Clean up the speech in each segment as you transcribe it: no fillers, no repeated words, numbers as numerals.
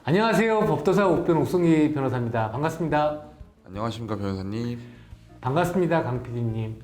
안녕하세요. 법도사 옥변 옥성기 변호사입니다. 반갑습니다. 안녕하십니까 변호사님. 반갑습니다. 강 PD님.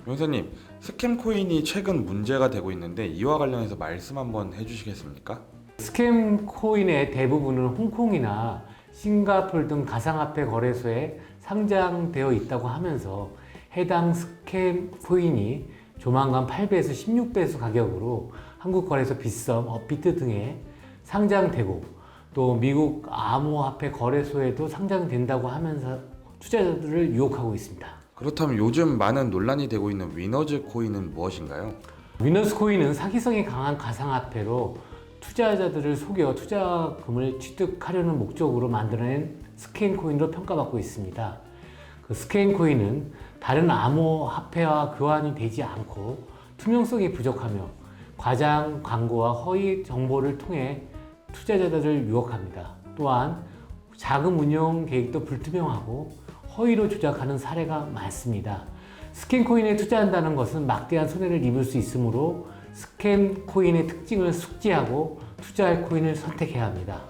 변호사님, 스캠 코인이 최근 문제가 되고 있는데 이와 관련해서 말씀 한번 해주시겠습니까? 스캠 코인의 대부분은 홍콩이나 싱가포르 등 가상화폐 거래소에 상장되어 있다고 하면서 해당 스캠 코인이 조만간 8배에서 16배수 가격으로 한국 거래소 빗썸, 업비트 등에 상장되고 또 미국 암호화폐 거래소에도 상장된다고 하면서 투자자들을 유혹하고 있습니다. 그렇다면 요즘 많은 논란이 되고 있는 위너즈 코인은 무엇인가요? 위너스 코인은 사기성이 강한 가상화폐로 투자자들을 속여 투자금을 취득하려는 목적으로 만들어낸 스캔 코인으로 평가받고 있습니다. 그 스캔 코인은 다른 암호화폐와 교환이 되지 않고 투명성이 부족하며 과장 광고와 허위 정보를 통해 투자자들을 유혹합니다. 또한 자금 운용 계획도 불투명하고 허위로 조작하는 사례가 많습니다. 스캔 코인에 투자한다는 것은 막대한 손해를 입을 수 있으므로 스캔 코인의 특징을 숙지하고 투자할 코인을 선택해야 합니다.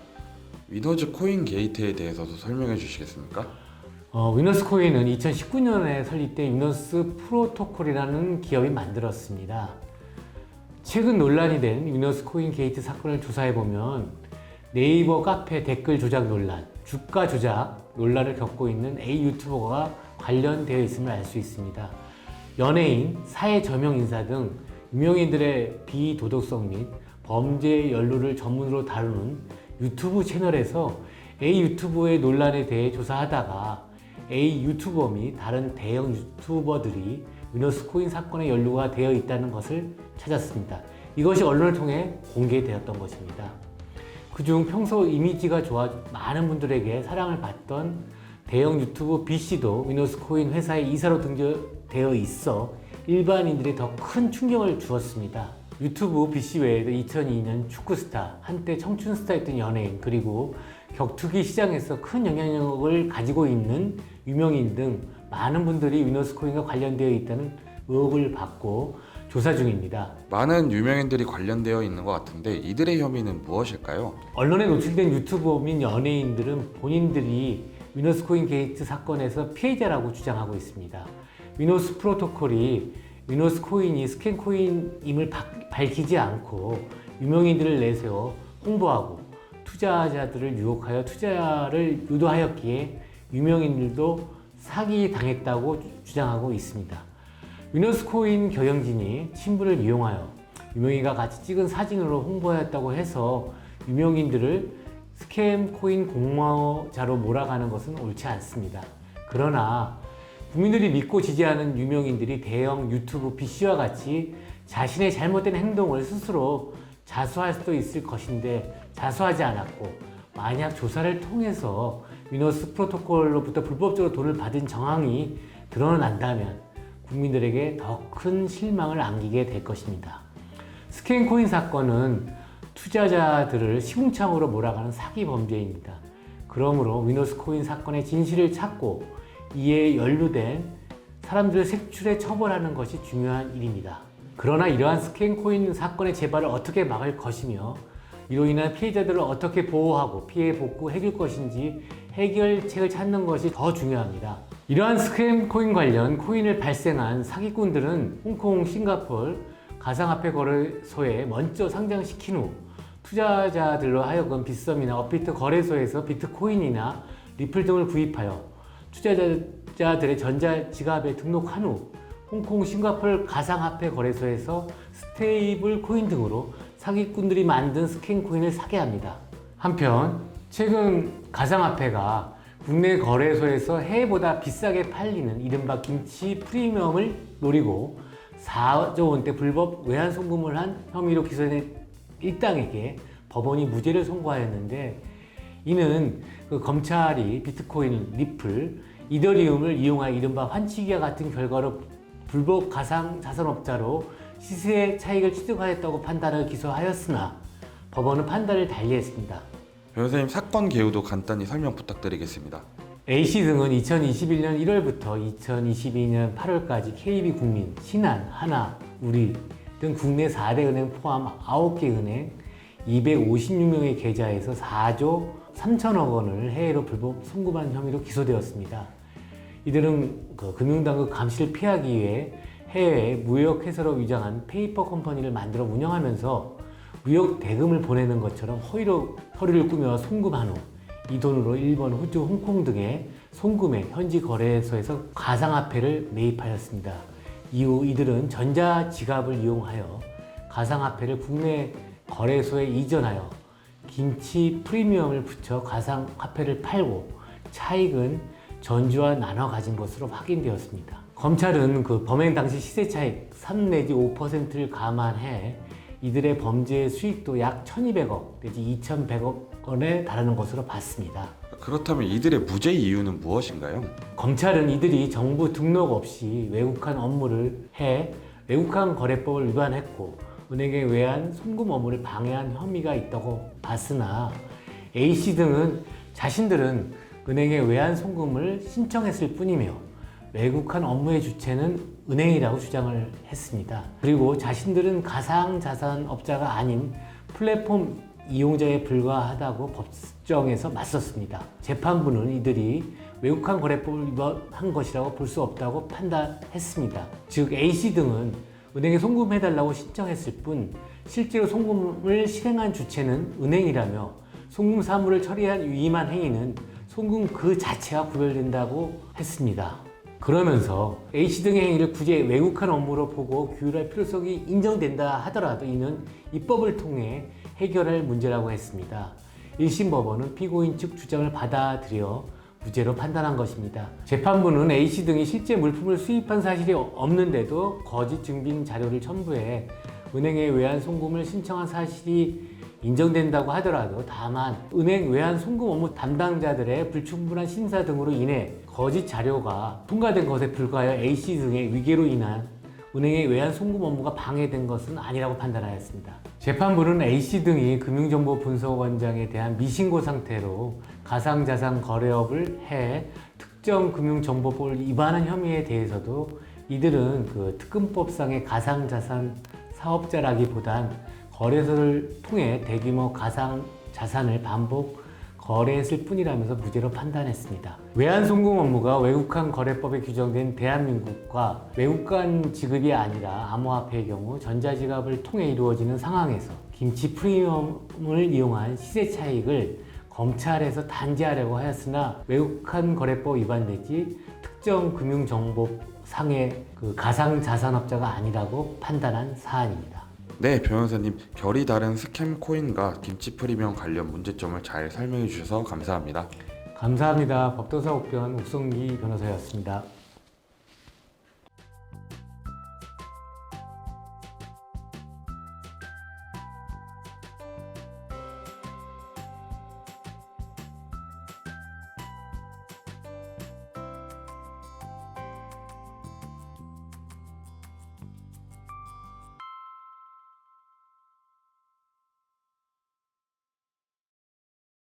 위너즈 코인 게이트에 대해서도 설명해 주시겠습니까? 위너스 코인은 2019년에 설립된 위너스 프로토콜이라는 기업이 만들었습니다. 최근 논란이 된 위너스 코인 게이트 사건을 조사해보면 네이버 카페 댓글 조작 논란, 주가 조작 논란을 겪고 있는 A 유튜버가 관련되어 있음을 알 수 있습니다. 연예인, 사회 저명 인사 등 유명인들의 비도덕성 및 범죄 연루를 전문으로 다루는 유튜브 채널에서 A 유튜버의 논란에 대해 조사하다가 A 유튜버 및 다른 대형 유튜버들이 위너스 코인 사건에 연루가 되어 있다는 것을 찾았습니다. 이것이 언론을 통해 공개되었던 것입니다. 그중 평소 이미지가 좋아 많은 분들에게 사랑을 받던 대형 유튜브 B씨도 위너스 코인 회사에 이사로 등재되어 있어 일반인들이 더 큰 충격을 주었습니다. 유튜브 B씨 외에도 2002년 축구 스타, 한때 청춘 스타였던 연예인, 그리고 격투기 시장에서 큰 영향력을 가지고 있는 유명인 등 많은 분들이 위너스 코인과 관련되어 있다는 의혹을 받고 조사 중입니다. 많은 유명인들이 관련되어 있는 것 같은데 이들의 혐의는 무엇일까요? 언론에 노출된 유튜버 및 연예인들은 본인들이 위너스 코인 게이트 사건에서 피해자라고 주장하고 있습니다. 위너스 프로토콜이 위너스 코인이 스캔 코인임을 밝히지 않고 유명인들을 내세워 홍보하고 투자자들을 유혹하여 투자를 유도하였기에 유명인들도 사기당했다고 주장하고 있습니다. 위너스 코인 경영진이 친분을 이용하여 유명인과 같이 찍은 사진으로 홍보하였다고 해서 유명인들을 스캠 코인 공모자로 몰아가는 것은 옳지 않습니다. 그러나 국민들이 믿고 지지하는 유명인들이 대형 유튜브 B씨와 같이 자신의 잘못된 행동을 스스로 자수할 수도 있을 것인데 자수하지 않았고 만약 조사를 통해서 위너스 프로토콜로부터 불법적으로 돈을 받은 정황이 드러난다면 국민들에게 더 큰 실망을 안기게 될 것입니다. 스캔 코인 사건은 투자자들을 시궁창으로 몰아가는 사기 범죄입니다. 그러므로 위너스 코인 사건의 진실을 찾고 이에 연루된 사람들을 색출해 처벌하는 것이 중요한 일입니다. 그러나 이러한 스캔 코인 사건의 재발을 어떻게 막을 것이며 이로 인한 피해자들을 어떻게 보호하고 피해 복구해줄 것인지 해결책을 찾는 것이 더 중요합니다. 이러한 스캠 코인 관련 코인을 발생한 사기꾼들은 홍콩, 싱가포르 가상화폐 거래소에 먼저 상장시킨 후 투자자들로 하여금 빗썸이나 업비트 거래소에서 비트코인이나 리플 등을 구입하여 투자자들의 전자지갑에 등록한 후 홍콩, 싱가포르 가상화폐 거래소에서 스테이블 코인 등으로 사기꾼들이 만든 스캔 코인을 사게 합니다. 한편 최근 가상화폐가 국내 거래소에서 해외보다 비싸게 팔리는 이른바 김치 프리미엄을 노리고 4조 원대 불법 외환 송금을 한 혐의로 기소된 일당에게 법원이 무죄를 선고하였는데 이는 검찰이 비트코인, 리플, 이더리움을 이용한 이른바 환치기와 같은 결과로 불법 가상 자산업자로 시세 차익을 취득하였다고 판단을 기소하였으나 법원은 판단을 달리했습니다. 변호사님, 사건 개요도 간단히 설명 부탁드리겠습니다. A씨 등은 2021년 1월부터 2022년 8월까지 KB국민, 신한, 하나, 우리 등 국내 4대 은행 포함 9개 은행 256명의 계좌에서 4조 3천억 원을 해외로 불법 송금한 혐의로 기소되었습니다. 이들은 금융당국 감시를 피하기 위해 해외에 무역 회사로 위장한 페이퍼 컴퍼니를 만들어 운영하면서 무역 대금을 보내는 것처럼 허위로 서류를 꾸며 송금한 후 이 돈으로 일본, 호주, 홍콩 등의 송금액 현지 거래소에서 가상화폐를 매입하였습니다. 이후 이들은 전자지갑을 이용하여 가상화폐를 국내 거래소에 이전하여 김치 프리미엄을 붙여 가상화폐를 팔고 차익은 전주와 나눠 가진 것으로 확인되었습니다. 검찰은 범행 당시 시세 차익 3 내지 5%를 감안해 이들의 범죄 수익도 약 1,200억 내지 2,100억 원에 달하는 것으로 봤습니다. 그렇다면 이들의 무죄 이유는 무엇인가요? 검찰은 이들이 정부 등록 없이 외국한 업무를 해 외국한 거래법을 위반했고 은행의 외환 송금 업무를 방해한 혐의가 있다고 봤으나 A씨 등은 자신들은 은행의 외환 송금을 신청했을 뿐이며 외국한 업무의 주체는 은행이라고 주장을 했습니다. 그리고 자신들은 가상자산업자가 아닌 플랫폼 이용자에 불과하다고 법정에서 맞섰습니다. 재판부는 이들이 외국한 거래법을 위반한 것이라고 볼 수 없다고 판단했습니다. 즉 A씨 등은 은행에 송금해달라고 신청했을 뿐 실제로 송금을 실행한 주체는 은행이라며 송금 사무를 처리한 위임한 행위는 송금 그 자체와 구별된다고 했습니다. 그러면서 A씨 등의 행위를 굳이 외국한 업무로 보고 규율할 필요성이 인정된다 하더라도 이는 입법을 통해 해결할 문제라고 했습니다. 1심 법원은 피고인 측 주장을 받아들여 무죄로 판단한 것입니다. 재판부는 A씨 등이 실제 물품을 수입한 사실이 없는데도 거짓 증빙 자료를 첨부해 은행에 외환 송금을 신청한 사실이 인정된다고 하더라도 다만 은행 외환 송금 업무 담당자들의 불충분한 심사 등으로 인해 거짓 자료가 통과된 것에 불과하여 A씨 등의 위계로 인한 은행의 외환 송금 업무가 방해된 것은 아니라고 판단하였습니다. 재판부는 A씨 등이 금융정보분석원장에 대한 미신고 상태로 가상자산 거래업을 해 특정 금융정보법을 위반한 혐의에 대해서도 이들은 특검법상의 가상자산 사업자라기보단 거래소를 통해 대규모 가상자산을 반복 거래했을 뿐이라면서 무죄로 판단했습니다. 외환송금 업무가 외국환 거래법에 규정된 대한민국과 외국간 지급이 아니라 암호화폐의 경우 전자지갑을 통해 이루어지는 상황에서 김치 프리미엄을 이용한 시세 차익을 검찰에서 단죄하려고 하였으나 외국환 거래법 위반 내지 특정 금융정보상의 가상자산업자가 아니라고 판단한 사안입니다. 네, 변호사님, 결이 다른 스캠 코인과 김치 프리미엄 관련 문제점을 잘 설명해 주셔서 감사합니다. 감사합니다. 법도사 옥변 옥성기 변호사였습니다.